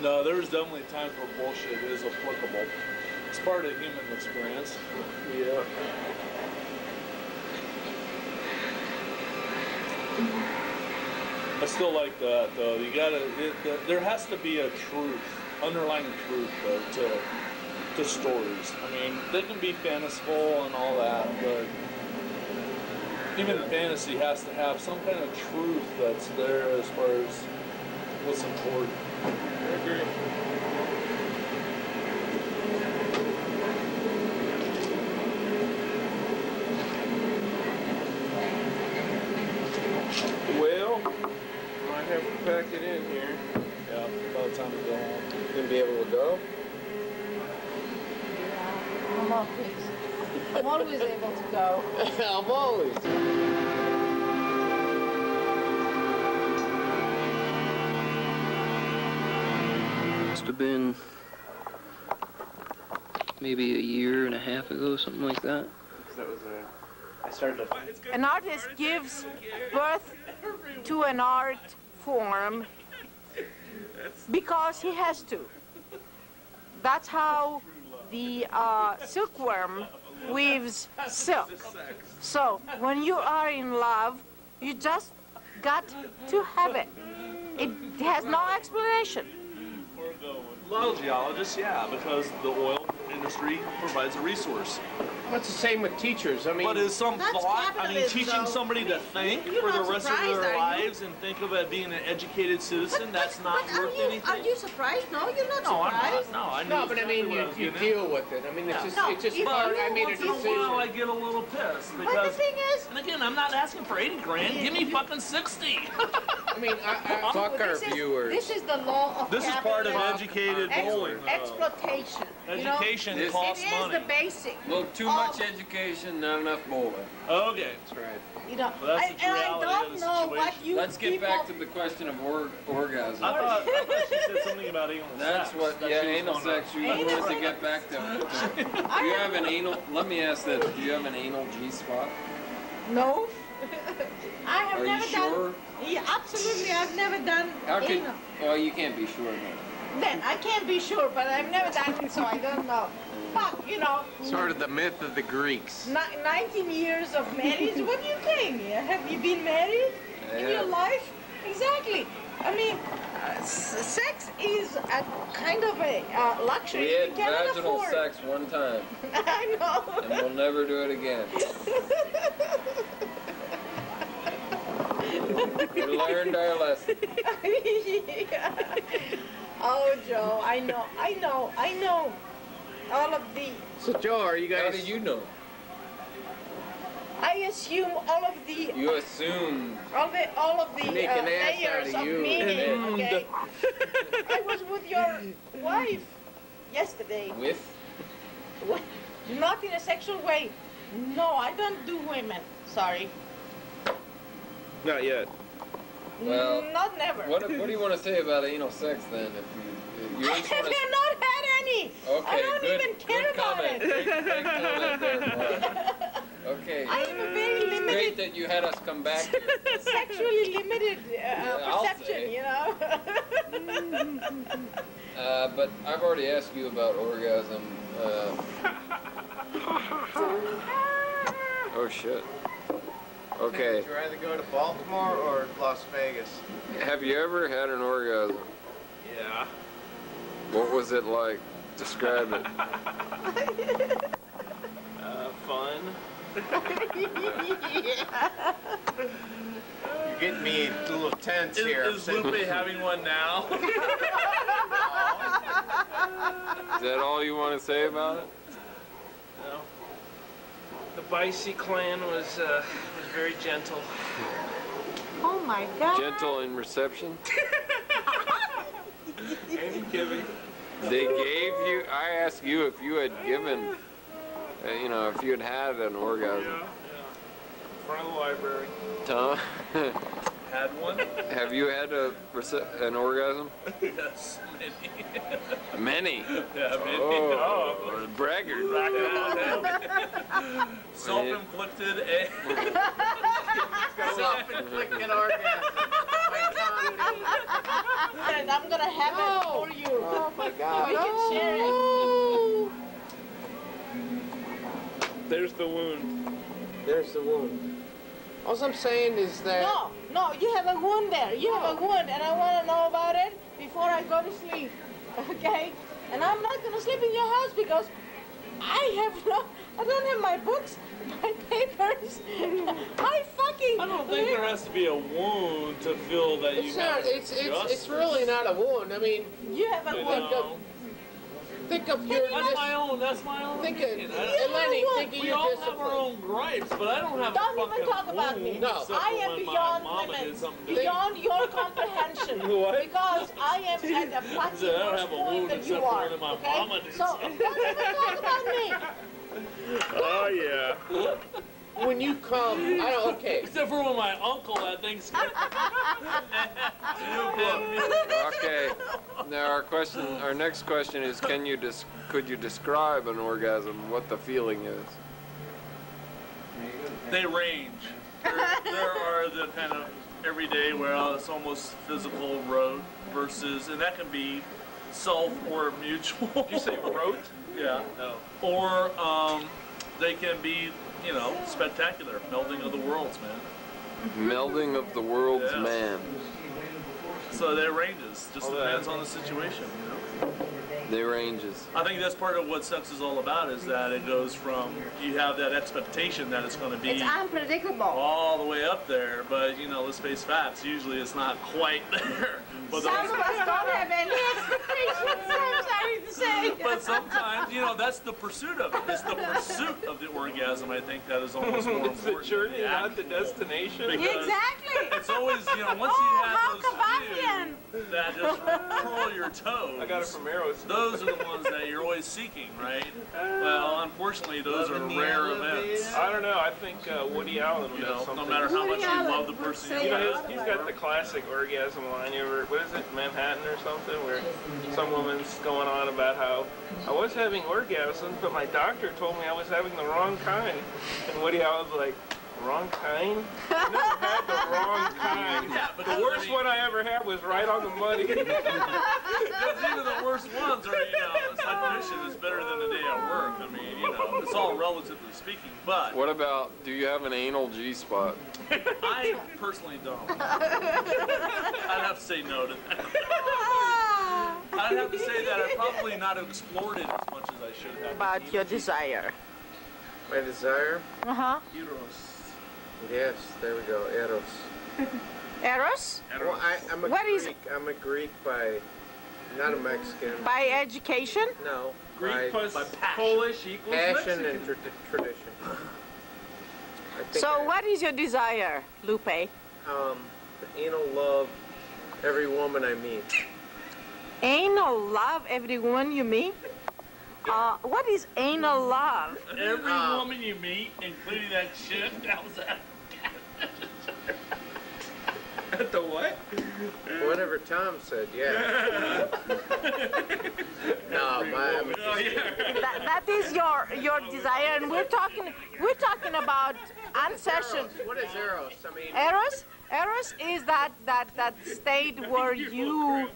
No, there's definitely times where bullshit is applicable. It's part of human experience. Yeah. I still like that though. You gotta. There has to be a truth, underlying truth though, to stories. I mean, they can be fanciful and all that, but even fantasy has to have some kind of truth that's there as far as what's important. I agree. Well, I have to pack it in here. Yeah, about time to go home. Gonna be able to go? Yeah, I'm always able to go. I'm always. Must have been maybe a year and a half ago, something like that. I started to... An artist gives birth to an art form because he has to. That's how the silkworm weaves silk. So when you are in love, you just got to have it. It has no explanation. Well, geologists, yeah, because the oil industry provides a resource. What's the same with teachers? I mean, But is some That's thought, I mean, capitalism, teaching though. somebody to think you're for the not rest of surprised, their are you? lives and think of it being an educated citizen, that's not But worth are anything? you surprised? No, you're not No, I'm surprised. not. No, I knew no, but I exactly mean, what I was you getting at. deal with it. I mean, it's just, No, it's just if part. you I made a Once in a while, I decision. get a little pissed But the because, thing is, and again, I'm not asking for 80 grand. Give me fucking 60. I mean, fuck our viewers. This is the law of This is part of capitalism. educated bowling. Exploitation. You know? Education This- costs It is money. the basic. Well, too much education, not enough bowling. Okay. That's right. You know, Well, that's the and I reality don't of the know what situation. you Let's get people... back to the question of orgasm. I thought she said something about anal That's sex. what, that yeah, she was anal gonna- sex. You Anal wanted to get back to. Do you have an anal? Let me ask this: do you have an anal G spot? No. I have Are you never sure? done... Yeah, absolutely, I've never done How could? anal. Well, you can't be sure. Then. Then, I can't be sure, but I've never done it, so I don't know. But, you know... Sort of the myth of the Greeks. 19 years of marriage, what do you think? Have you been married in your life? Exactly. I mean, sex is a kind of a luxury We you had cannot vaginal afford. sex one time, I know. and we'll never do it again. We learned our lesson. Yeah. Oh, Joe, I know. All of the, So, Joe, are you How guys? do you know? I assume all of the, You assume. all of the Make an ass layers out of of you. meaning, okay? I was with your wife yesterday. With? What? Not in a sexual way. No, I don't do women. Sorry. Not yet. Well, Not never. What do you want to say about anal sex then? If you I just have want to. not had any. Okay, I don't good, even care good about comment. it. Great comment there, Mark. Okay. I have a very Great limited, that you had us come back here. sexually limited I'll perception, say. you know. But I've already asked you about orgasm. Oh shit. Okay. Would you rather go to Baltimore or Las Vegas? Have you ever had an orgasm? Yeah. What was it like? Describe it. Fun. You're getting me a little tense here. Is Lupe having one now? Is that all you want to say about it? No. The Bicey clan was very gentle. Oh my God. Gentle in reception? Ain't giving. They gave you, I asked you if you had given, if you had an orgasm. Yeah. In front of the library. Tom, Had one? have you had an orgasm? Yes, many. Many. Yeah, many. Oh, braggart. Self-inflicted. Self-inflicted orgasm. My God. And I'm gonna have it for you. Oh my God. We can share it. There's the wound. There's the wound. All I'm saying is that. No, you have a wound there. You have a wound, and I want to know about it before I go to sleep. Okay? And I'm not gonna sleep in your house because I don't have my books, my papers. I don't think there has to be a wound to feel that you It's have not. It's justice. really not a wound. I mean, You have a You wound. know. think of your. That's my own Think of, opinion. Lenny, think of We your all discipline. have our own gripes, but I don't have Don't a even fucking talk about me. wound No. except I for am when beyond my mama did limits, something to me. beyond your comprehension. What? Because I am at a fucking said, I don't worse have a point wound than except you for are. when my Okay? mama did So something. don't even talk about me. Oh yeah. When you come, I don't. Okay. Except for when my uncle had Thanksgiving. Okay. Now our next question is, could you describe an orgasm? What the feeling is? They range. There are the kind of everyday where it's almost physical road versus, and that can be self or mutual. Did you say wrote? Yeah. No. Or they can be, spectacular, melding of the worlds, man. Melding of the world's Yeah. man. So that ranges. Just All depends that. on the situation, They ranges. I think that's part of what sex is all about, is that it goes from, you have that expectation that it's going to be It's unpredictable. all the way up there, but let's face facts, usually it's not quite there. But Some of us don't have any expectations, I'm sorry to say. But sometimes, that's the pursuit of it. It's the pursuit of the orgasm, I think, that is almost more It's the important. journey, than not the actual. destination. Because Exactly. It's always, once Oh, you how have those Kavanian. few that just curl your toes, I got it from Eros. those are the ones that you're always seeking, right? Well, unfortunately, those are rare events. I don't know. I think Woody Allen would You have know, something. no matter how much Woody you Allen love the would person say you You know, love. he's got the classic orgasm line. You ever, what is it, Manhattan or something, where some woman's going on about how I was having orgasms, but my doctor told me I was having the wrong kind. And Woody Allen's like, wrong kind? I never had the wrong kind. Yeah, but The worst one I ever had was right on the money. Because even the worst ones are, it's like mission is better than a day at work. I mean, it's all relatively speaking. But What about, do you have an anal G-spot? I personally don't. I'd have to say no to that. I'd have to say that I've probably not explored it as much as I should have. About your desire. My desire? Uh-huh. Eros. Yes, there we go. Eros. Eros? Well, I'm a What Greek. is it? I'm a Greek by, not a Mexican. By education? No. Greek by plus by passion. Polish equals passion Mexican. and tradition. I think So what is your desire, Lupe? Anal love every woman I meet. Anal love everyone you meet? What is anal love? Every woman you meet, including that shit, that was that. At the what? Whatever Tom said, yeah. No, I'm Oh, yeah. That is your desire, and we're talking about unsession. What is Eros? I mean, Eros is that state where you.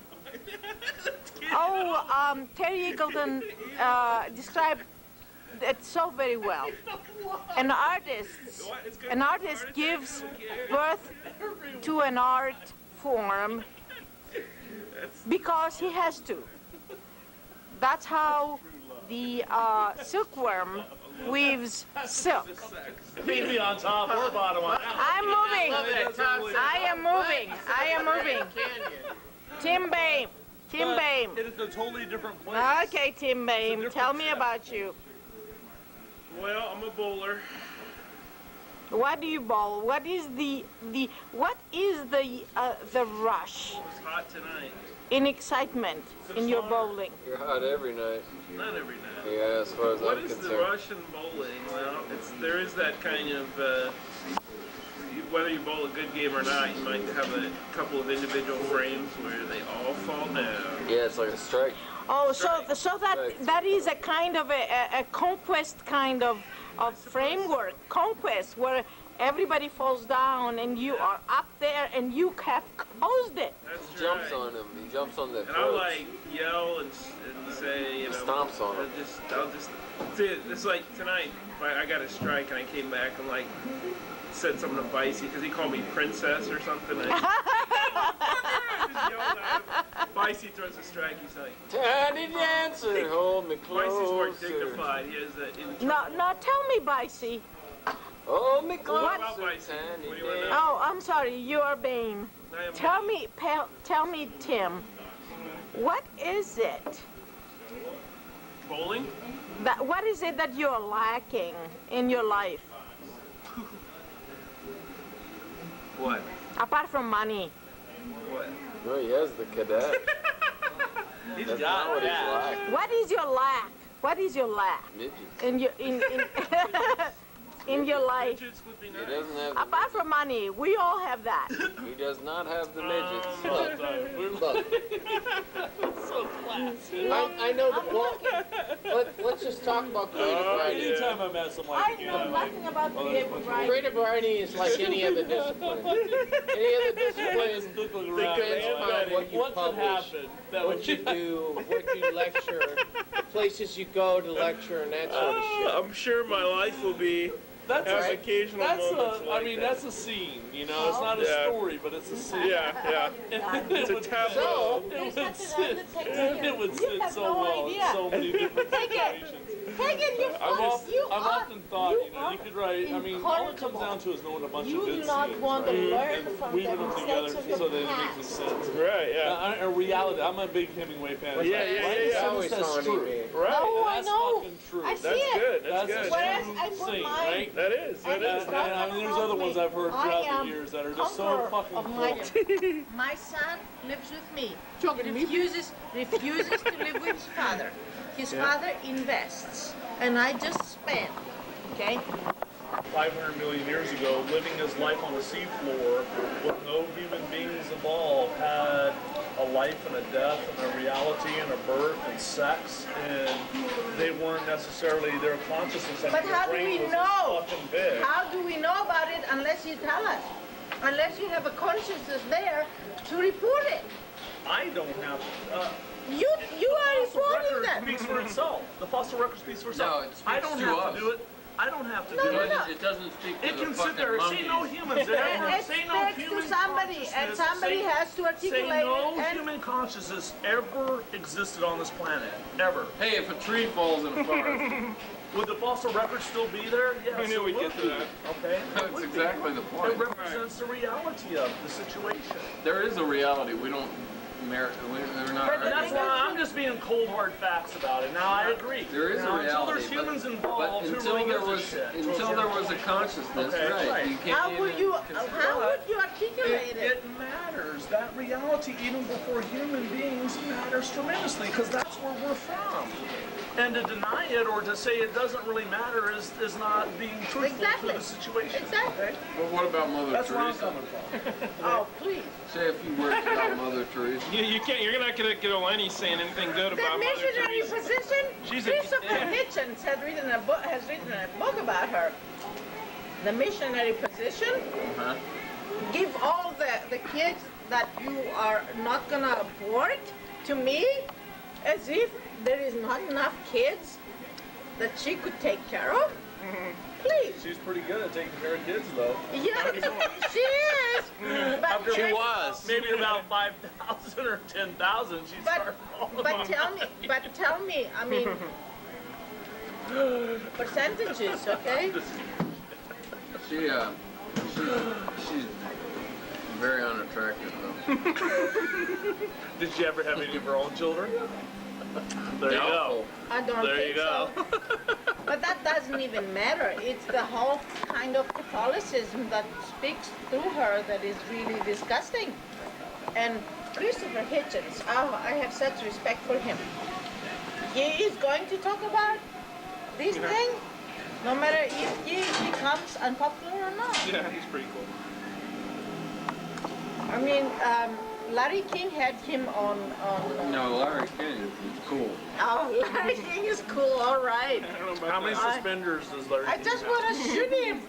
Terry Eagleton described it so very well. An artist gives birth to an art form because he has to. That's how the silkworm weaves silk. Maybe on top or bottom. I'm moving. I am moving. Tim Bame. It is a totally different place. Okay, Tim Bame, tell me about you. Well, I'm a bowler. What do you bowl? What is the rush It's hot tonight. in excitement in your bowling? You're hot every night. Not every night. Yeah, as far as What I'm is the concerned. rush in bowling? Well, there is that kind of, whether you bowl a good game or not, you might have a couple of individual frames where they all fall down. Yeah, it's like a strike. Oh, so Right. that is a kind of a conquest kind of of framework, conquest, where everybody falls down and you are up there and you have caused it. That's He jumps right. on him. He jumps on the And I'll throats. like yell and say, you know, Stomps on him. I'll just see it. It's like tonight, I got a strike and I came back and like said something to Bicey because he called me princess or something. And I just yelled at him. Bicey throws a strike. He's like, Tiny dancer, hold me Bicey's more closer. dignified. He has a No, tell me, Bicey. Hold me What closer, about Bicey? tiny What do you want to dancer. know? Oh, I'm sorry, you are Bane. I am Tell me, Tim, what is it? bowling. What is it that you're lacking in your life, What? apart from money? What? No, he has the cadet. He's That's got not what he's that. like. What is your lack? What is your lack Midgets. in your in your life? Midgets would be He nice. doesn't have. Apart from money, we all have that. He does not have the midgets. Look, Look, so classy. I know the well, let's just talk about creative writing. Anytime I met someone I like you, know I'm like, nothing about oh, creative that's writing. Creative writing is like any other discipline. Any other discipline look around, depends like, upon what you what could publish, happen that what would you do, what you lecture, the places you go to lecture, and that sort of shit. I'm sure my life will be That's have a, occasional that's moments a, like I mean, that. that's a scene, you know. It's not a Yeah. story, but it's a scene. Yeah. It's a tableau. It There's would such sit. an undertaking. It would You sit have so no well idea. in so many different Take it. situations. Take it, you I've often thought, you know, you could write. I mean, all it comes incorrigible. down to is knowing a bunch You of do good not scenes, want to right? learn and from weaving the them together mistakes of so the that it makes past. sense. Right, yeah. A reality. I'm a big Hemingway fan. It's Yeah, like, yeah, write yeah, yeah. something Always that's haunting true. me. Right. Oh, And I that's know. fucking true. I see That's it. good. That's That's good. a Whereas true I put scene, mine- right? That is. That And is. it's not I mean, there's gonna other help ones me. I've heard I throughout am the years that are just so conqueror fucking of cool. my son lives with me. Talking to me? Refuses to live with his father. His father invests, and I just spend. Okay. 500 million years ago, living his life on the seafloor with no human beings involved, had a life and a death and a reality and a birth and sex, and they weren't necessarily their consciousness. I But mean, their how do brain we was know? fucking big. How do we know about it unless you tell us? Unless you have a consciousness there to report it. I don't have. You are fossil reporting record that. speaks for itself. The fossil record speaks for itself. No, it speaks I don't to have us. to do it. I don't have to No, do no, it. no. It doesn't speak to It the can fucking sit there. monkeys. Say no humans there. It Say no speaks human to somebody, and consciousness. somebody Say- has to articulate Say no it. And human consciousness ever existed on this planet. Ever. Hey, if a tree falls in a forest, Would the fossil record still be there? Yes, I knew it we'd would get to be. that. Okay? It that's would be. exactly the point. It represents the reality of the situation. There is a reality. We don't merit. We're not. And that's arguing. why I'm just being cold hard facts about it. Now I agree. There is You know, a reality. Until there's humans but involved, who until really there gives a was shit? until there was a consciousness, Okay, right. You can't how even would you It, articulate it? it matters. That reality, even before human beings, matters tremendously because that's where we're from. And to deny it or to say it doesn't really matter is not being truthful Exactly. to the situation. Exactly. Okay? But what about Mother That's where I'm Teresa? coming from. Oh, please. Say a few words about Mother Teresa. You can't. You're not gonna get Eleni saying anything good The about Mother missionary Teresa. position, She's a- Christopher Hitchens has written a book about her. The missionary position, Uh-huh. give all the kids that you are not gonna abort to me as if there is not enough kids that she could take care of. Please. She's pretty good at taking care of kids, though. Yeah, she is. But, She was. Maybe about 5,000 or 10,000. She started falling but on. tell me, I mean, percentages, okay? She's very unattractive though. Did she ever have any of her own children? There you go. Doubtful. I don't There think you go. so. But that doesn't even matter. It's the whole kind of Catholicism that speaks through her that is really disgusting. And Christopher Hitchens, oh, I have such respect for him. He is going to talk about this thing, no matter if he becomes unpopular or not. Yeah, he's pretty cool. I mean, Larry King had him on. No, Larry King is cool. Oh, Larry King is cool. All right. How many suspenders does Larry I King just have? want to shoot him.